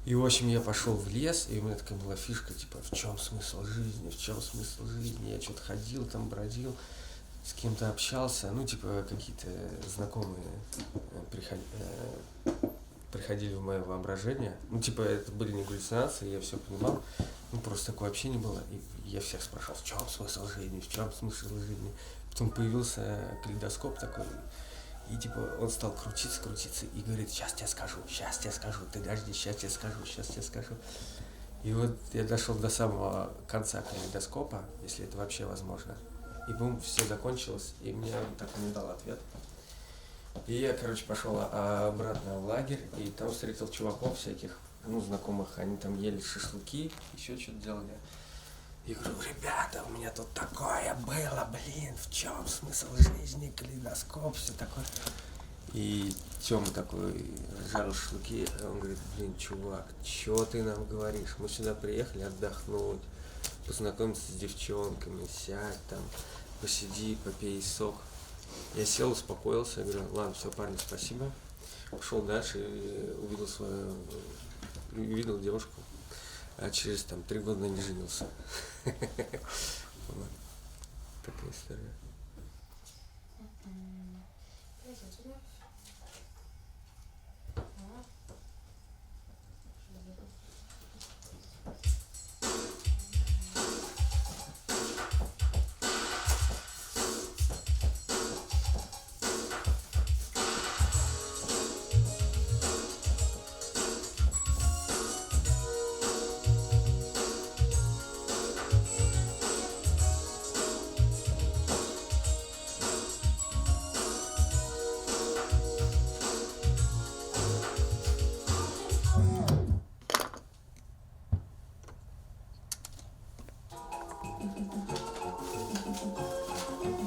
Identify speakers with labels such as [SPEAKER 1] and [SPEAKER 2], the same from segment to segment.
[SPEAKER 1] И, в общем, я пошел в лес, и у меня такая была фишка, типа, в чем смысл жизни, в чем смысл жизни. Я что-то ходил там, бродил, с кем-то общался, ну, типа, какие-то знакомые приходили в мое воображение. Ну, типа, это были не галлюцинации, я все понимал. Ну, просто такое общение было. И я всех спрашивал, в чем смысл жизни, в чем смысл жизни. Потом появился калейдоскоп такой, и типа он стал крутиться и говорит, сейчас тебе скажу, ты дожди, сейчас тебе скажу. И вот я дошел до самого конца калейдоскопа, если это вообще возможно. И бум, все закончилось, и мне он так и не дал ответ. И я, короче, пошел обратно в лагерь, и там встретил чуваков всяких, ну, знакомых, они там ели шашлыки, еще что-то делали. И говорю, ребята, у меня тут такое было, блин, в чем смысл жизни, калейдоскоп, все такое. И Тёма такой жарил шашлыки, он говорит, блин, чувак, чё ты нам говоришь? Мы сюда приехали отдохнуть, познакомиться с девчонками, сядь там, посиди, попей сок. Я сел, успокоился, говорю, ладно, все, парни, спасибо. Пошел дальше и увидел девушку. А через там 3 года не женился. Вот. Такая история.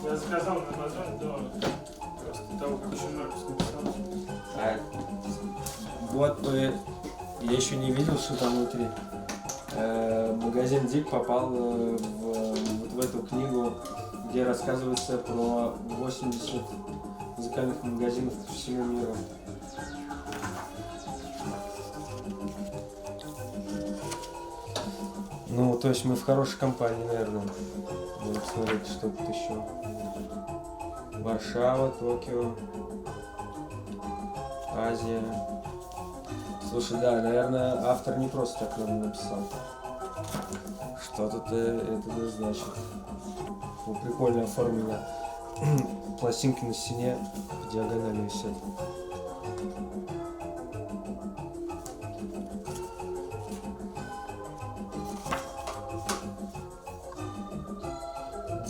[SPEAKER 2] Я заказал на Амазоне до просто того, как еще надпись написал.
[SPEAKER 1] Вот я еще не видел, что там внутри. Магазин Дик попал в эту книгу, где рассказывается про 80 музыкальных магазинов по всему миру. Ну, то есть мы в хорошей компании, наверное. Надо посмотреть, что тут еще. Варшава, Токио, Азия. Слушай, да, наверное, автор не просто так нам написал. Что тут это значит? Ну, прикольное оформлено. Пластинки на стене в диагонали висят.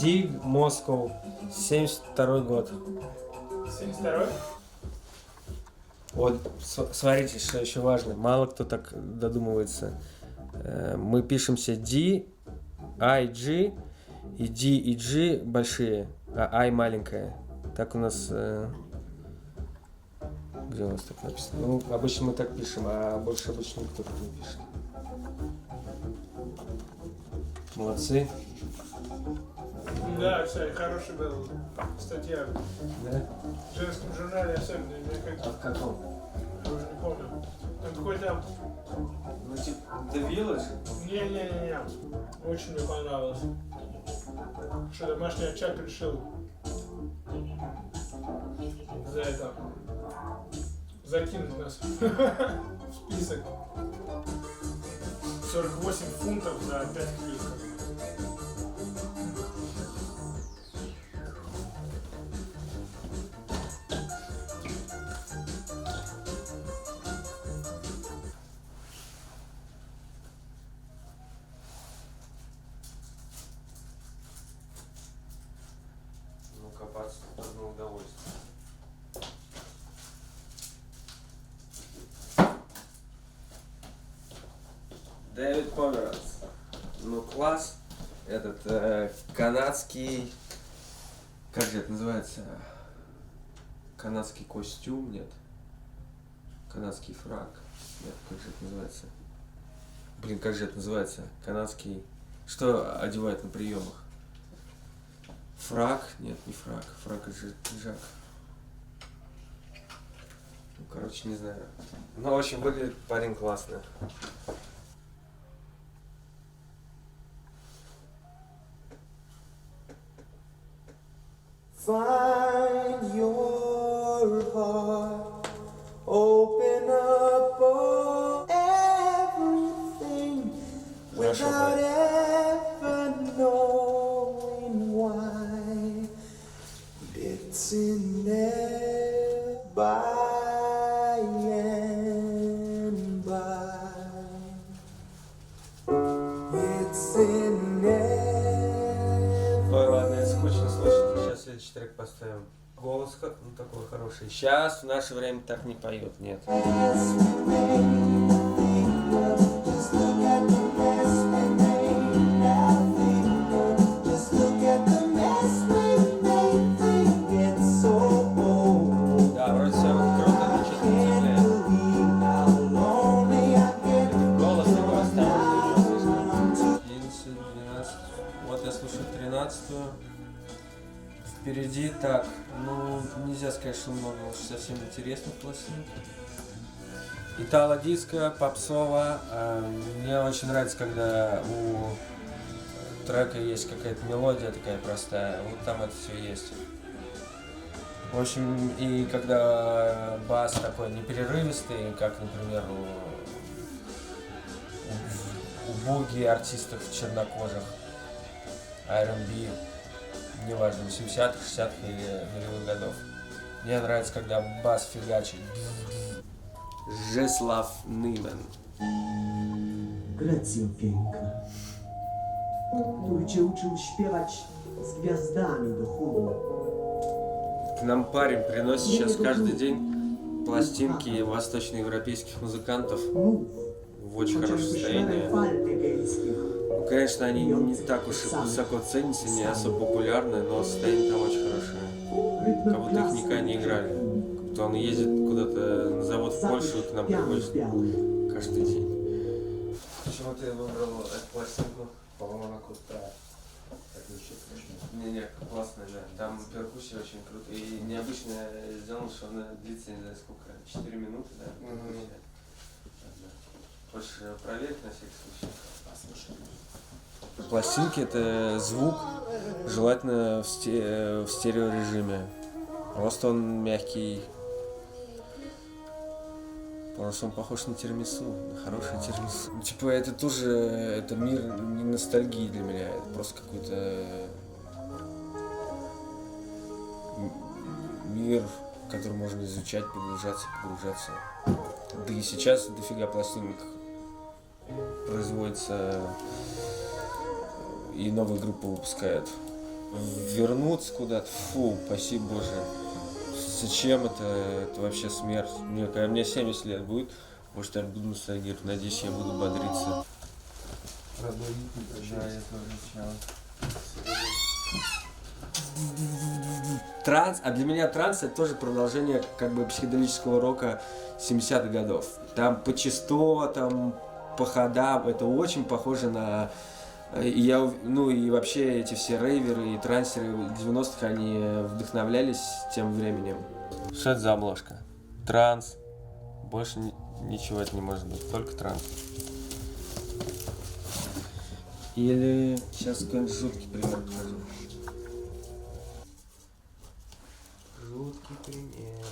[SPEAKER 1] Dig Moscow, 72 год.
[SPEAKER 2] 72-й?
[SPEAKER 1] Вот, смотрите, что еще важно. Мало кто так додумывается. Мы пишемся D, I, G, и D и G большие, а I маленькая. Так у нас... Где у нас так написано? Ну, обычно мы так пишем, а больше обычно никто так не пишет. Молодцы.
[SPEAKER 2] Да, кстати, хороший был статья.
[SPEAKER 1] Да?
[SPEAKER 2] В женском журнале особенно.
[SPEAKER 1] А в каком?
[SPEAKER 2] Я уже не помню. Там какой-то...
[SPEAKER 1] Ну, типа, The Village?
[SPEAKER 2] Не-не-не-не. Очень мне понравилось. Что домашний очаг решил за это закинуть нас в список. 48 фунтов за 5 книг.
[SPEAKER 1] Ну, копаться одно удовольствие. Дэвид Поверанс. Ну, класс. Этот канадский... Как же это называется? Канадский костюм, нет. Канадский фрак. Нет, как же это называется? Блин, как же это называется? Канадский... Что одевают на приемах? Фрак? Нет, не фрак. Фрак это же пиджак. Короче, не знаю. Но очень выглядит парень классно.
[SPEAKER 3] Find your heart, open up everything without ever knowing why. It's in there by and by. It's in there.
[SPEAKER 1] Ой, ладно, это скучно слышать. Сейчас следующий трек поставим. Голос ну, такой хороший. Сейчас в наше время так не поют, нет.
[SPEAKER 3] Just look at the mess we made. Now just look at the mess we made. Think it's so old.
[SPEAKER 1] Да, вроде все круто, ничего не
[SPEAKER 3] Can't
[SPEAKER 1] цепляет.
[SPEAKER 3] believe how lonely I get.
[SPEAKER 1] Голос такой оставлен, 11, 12. Вот я слушаю 13-ю. Впереди так, ну нельзя сказать, что много уж совсем интересных пластинок. Итало-диско, попсово. Мне очень нравится, когда у трека есть какая-то мелодия такая простая. Вот там это все есть. В общем, и когда бас такой непрерывистый, как, например, у буги артистов чернокожих, R&B, неважно, 80-х, 60-х или нулевых годов. Мне нравится, когда бас фигачит. Czesław Nyman.
[SPEAKER 4] Grecjo piękna, który cię uczył śpiewać z gwiazdami do chóru.
[SPEAKER 1] К нам парень приносит сейчас каждый день пластинки восточноевропейских музыкантов
[SPEAKER 4] Mów,
[SPEAKER 1] в очень хорошем
[SPEAKER 4] chociażby
[SPEAKER 1] состоянии.
[SPEAKER 4] szare falty gejskich.
[SPEAKER 1] Ну, конечно, они не так уж и высоко ценятся, не особо популярны, но состояние там очень хорошее. Как будто их никогда не играли. Как будто он ездит куда-то на завод в Польшу и к нам
[SPEAKER 4] Piany
[SPEAKER 1] приходит
[SPEAKER 4] biały.
[SPEAKER 1] каждый день. Почему ты выбрал эту пластинку?
[SPEAKER 5] По-моему, она крутая. Так вообще смешно.
[SPEAKER 1] Не, классная, да. Там перкуссия очень круто. И необычно сделано, что она длится, не знаю сколько, 4 минуты, да? Перкуссия. Да. Хочешь проверить на всякий случай?
[SPEAKER 5] Послушай.
[SPEAKER 1] Пластинки — это звук, желательно в стереорежиме. Просто он мягкий. Просто он похож на тирамису, на хорошее тирамису. Ну, типа это тоже, это мир не ностальгии для меня, это просто какой-то мир, в который можно изучать, погружаться. Да и сейчас дофига пластинок производится, и новые группы выпускают. Вернуться куда-то, фу, спаси Боже. Зачем это? Это вообще смерть. Когда мне 70 лет будет, может, я буду ностальгировать. Надеюсь, я буду бодриться.
[SPEAKER 5] Родной ник не прощается.
[SPEAKER 1] Транс, а для меня транс — это тоже продолжение как бы психоделического рока 70-х годов. Там по частотам, по ходам, это очень похоже на... И и вообще эти все рейверы и трансеры 90-х, они вдохновлялись тем временем. Что это за обложка? Транс. Больше ничего это не может быть, только транс. Или сейчас какой-нибудь жуткий пример покажу. Жуткий пример.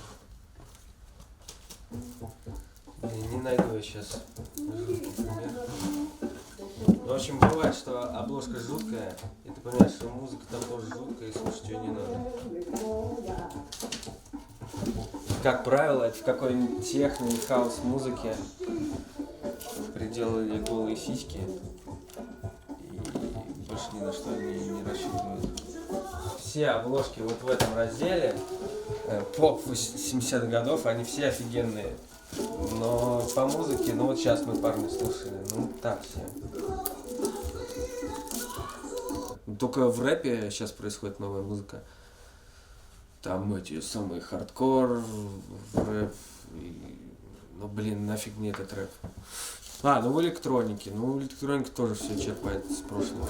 [SPEAKER 1] Блин, не найду я сейчас жуткий пример. В общем, бывает, что обложка жуткая, и ты понимаешь, что музыка там тоже жуткая, и слушать ее не надо. Как правило, это в какой-нибудь техно и хаос-музыке приделали голые сиськи, и больше ни на что не рассчитывают. Все обложки вот в этом разделе, поп 70-х годов, они все офигенные. Но по музыке, ну вот сейчас мы парни слушали, ну так все. Только в рэпе сейчас происходит новая музыка. Там эти самые хардкор, рэп. Ну блин, нафиг мне этот рэп. Ну в электронике. Ну электроника тоже все черпает с прошлого.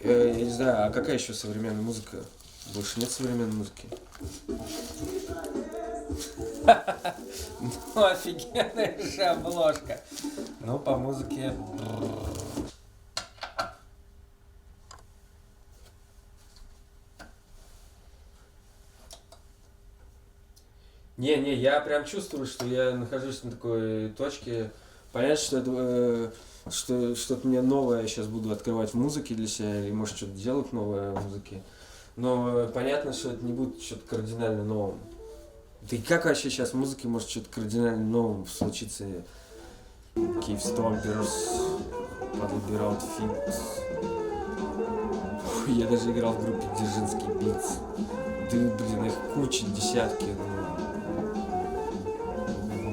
[SPEAKER 1] Я не знаю, а какая еще современная музыка? Больше нет современной музыки. Ну, офигенная же обложка. Ну, по музыке... Не, я прям чувствую, что я нахожусь на такой точке. Понятно, что это что-то мне новое я сейчас буду открывать в музыке для себя, или может что-то делать новое в музыке. Но понятно, что это не будет что-то кардинально новым. Да и как вообще сейчас в музыке может что-то кардинально новым случиться? Киевстомперс, Подобный Раутфит. Я даже играл в группе Дзержинский Битс. Да, блин, их куча, десятки.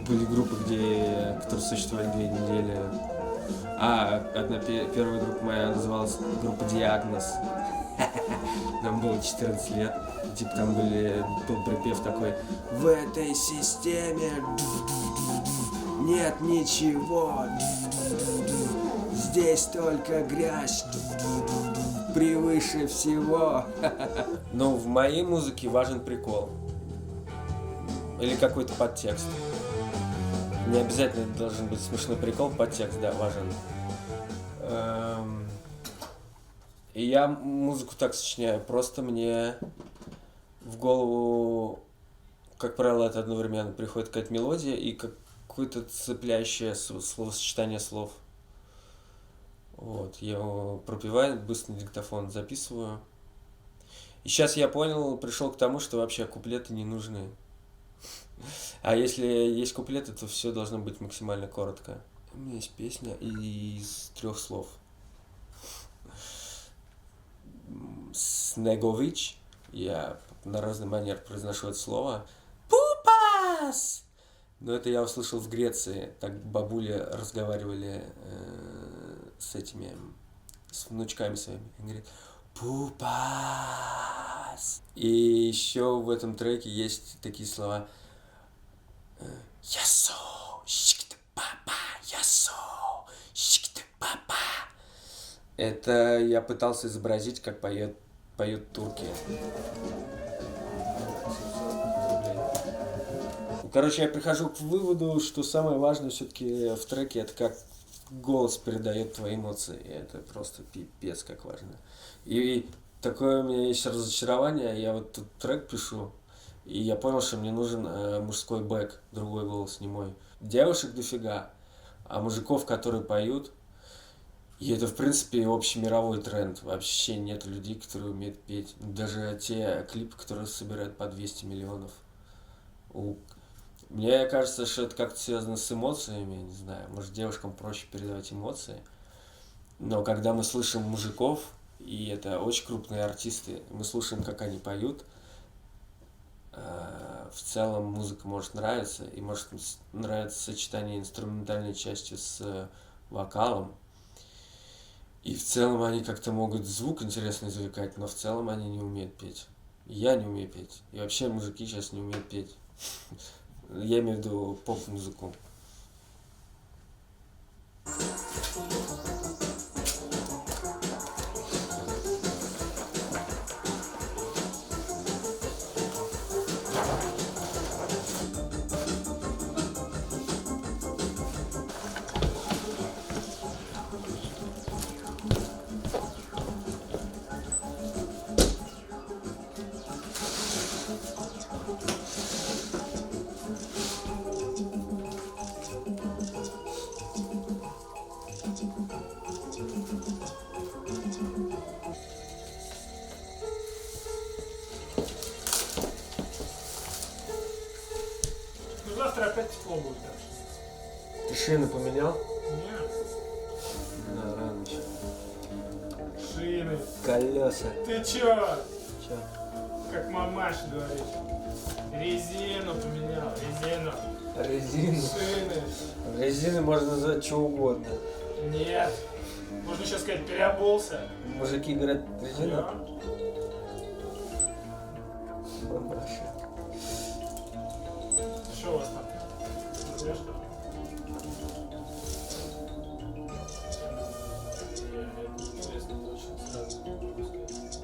[SPEAKER 1] Были группы, которые существовали 2 недели. Первая группа моя называлась группа Диагноз. Нам было 14 лет. Типа там был припев такой: в этой системе нет ничего, здесь только грязь превыше всего. Но в моей музыке важен прикол. Или какой-то подтекст. Не обязательно должен быть смешной прикол, подтекст, да, важен. И я музыку так сочиняю, просто мне в голову, как правило, это одновременно приходит какая-то мелодия и какое-то цепляющее словосочетание слов. Вот, я его пропеваю, быстро на диктофон записываю. И сейчас я пришел к тому, что вообще куплеты не нужны. А если есть куплеты, то все должно быть максимально коротко. У меня есть песня из 3 слов. Снегович. Я на разный манер произношу это слово. Пупас! Но это я услышал в Греции. Так бабули разговаривали с внучками своими. Они говорят: Пупас! И еще в этом треке есть такие слова: Ясо, щикты папа, ясо, щикты папа. Это я пытался изобразить, как поют турки. Короче, я прихожу к выводу, что самое важное все-таки в треке — это как голос передает твои эмоции. И это просто пипец как важно. И такое у меня есть разочарование. Я вот тут трек пишу, и я понял, что мне нужен мужской бэк, другой голос, не мой. Девушек дофига, а мужиков, которые поют, и это, в принципе, общемировой тренд. Вообще нет людей, которые умеют петь. Даже те клипы, которые собирают по 200 миллионов. Мне кажется, что это как-то связано с эмоциями, не знаю. Может, девушкам проще передавать эмоции. Но когда мы слышим мужиков, и это очень крупные артисты, мы слушаем, как они поют, в целом музыка может нравиться, и может нравиться сочетание инструментальной части с вокалом. И в целом они как-то могут звук интересно извлекать, но в целом они не умеют петь. Я не умею петь. И вообще мужики сейчас не умеют петь. Я имею в виду поп-музыку.
[SPEAKER 2] Ну завтра опять тепло будет, так что.
[SPEAKER 1] Ты шины поменял?
[SPEAKER 2] Нет,
[SPEAKER 1] Да, рано еще.
[SPEAKER 2] шины.
[SPEAKER 1] Колеса.
[SPEAKER 2] Ты чё?
[SPEAKER 1] Че?
[SPEAKER 2] Как мамаша говорит. Резину поменял, резину.
[SPEAKER 1] Резину.
[SPEAKER 2] Шины.
[SPEAKER 1] Резины можно назвать что угодно.
[SPEAKER 2] Нет. Можно сейчас сказать, переобулся.
[SPEAKER 1] Мужики говорят, резина.
[SPEAKER 2] Всё.
[SPEAKER 1] Мамаша.
[SPEAKER 2] Что у вас там? Смотришь, что ли? Это интересно, очень сразу не могу сказать.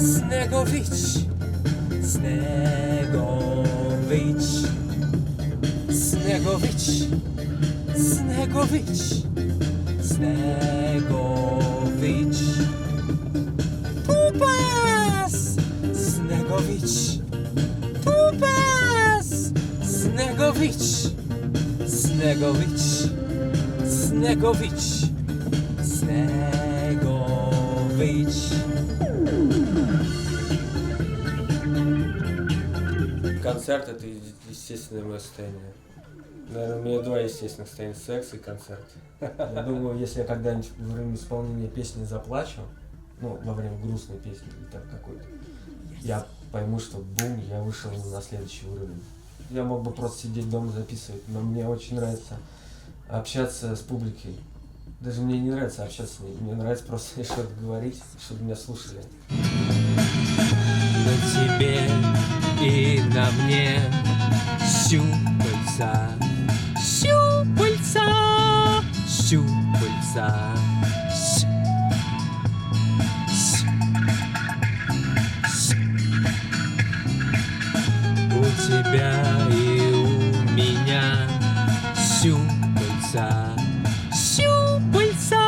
[SPEAKER 1] Снегович, Снегович, Снегович, Снегович, Снегович. Пупас! Снегович, Пупас! Снегович, Снегович, Снегович, Снегович. Концерт — это естественное мое состояние. Наверное, у меня два естественных состояния: секс и концерт. Я думаю, если я когда-нибудь во время исполнения песни заплачу, ну, во время грустной песни или так какой-то, я пойму, что бум, я вышел на следующий уровень. Я мог бы просто сидеть дома записывать, но мне очень нравится общаться с публикой. Даже мне не нравится общаться с ней, мне нравится просто что-то говорить, чтобы меня слушали.
[SPEAKER 6] На тебе и на мне щупальца, щупальца, щупальца. У тебя и у меня щупальца, щупальца,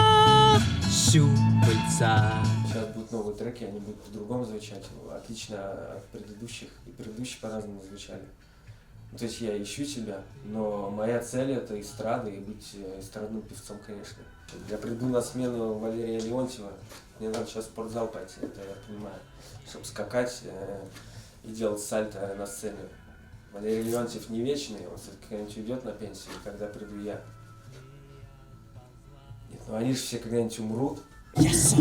[SPEAKER 6] щупальца.
[SPEAKER 1] Сейчас будут новые треки, они будут по-другому звучать, отлично от предыдущих, и предыдущие по-разному звучали. Ну, то есть я ищу тебя, но моя цель — это эстрада и быть эстрадным певцом, конечно. Я приду на смену Валерия Леонтьева, мне надо сейчас в спортзал пойти, это я понимаю, чтобы скакать и делать сальто на сцене. Валерий Леонтьев не вечный, он все-таки когда-нибудь уйдет на пенсию, и когда приду я. Нет, ну они же все когда-нибудь умрут.
[SPEAKER 6] Ясо,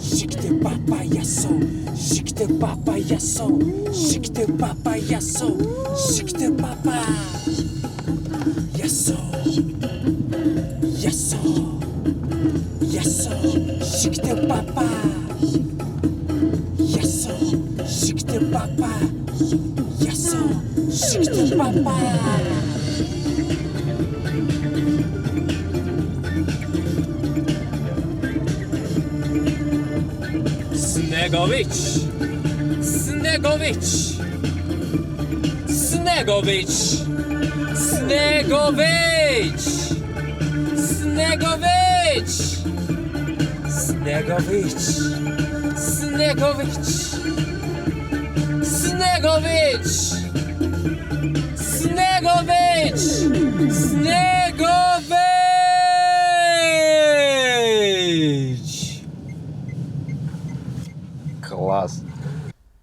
[SPEAKER 6] шик ты папа, ясо, шик ты папа, ясо, шик ты папа, ясо, шик ты папа, ясо, ясо, ясо, шик ты папа, ясо, шик ты папа, ясо, шик ты папа. Снегович, Снегович, Снегович, Снегович, Снегович, Снегович, Снегович, Снегович, Снегович, Снегович.
[SPEAKER 5] Класс.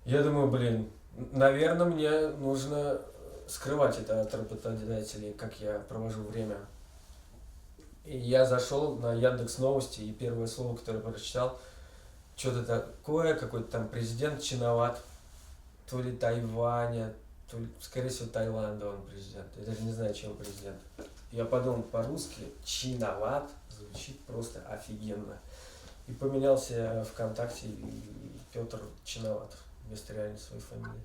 [SPEAKER 1] Я думаю, блин, наверное, мне нужно скрывать это от работодателей, как я провожу время. И я зашел на Яндекс.Новости, и первое слово, которое прочитал, что-то такое, какой-то там президент чиноват, то ли Тайваня, то ли, скорее всего, Таиланда он президент. Я даже не знаю, чем он президент. Я подумал, по-русски чиноват звучит просто офигенно. И поменялся ВКонтакте, и Петр Чиноватов вместо реальной своей фамилии.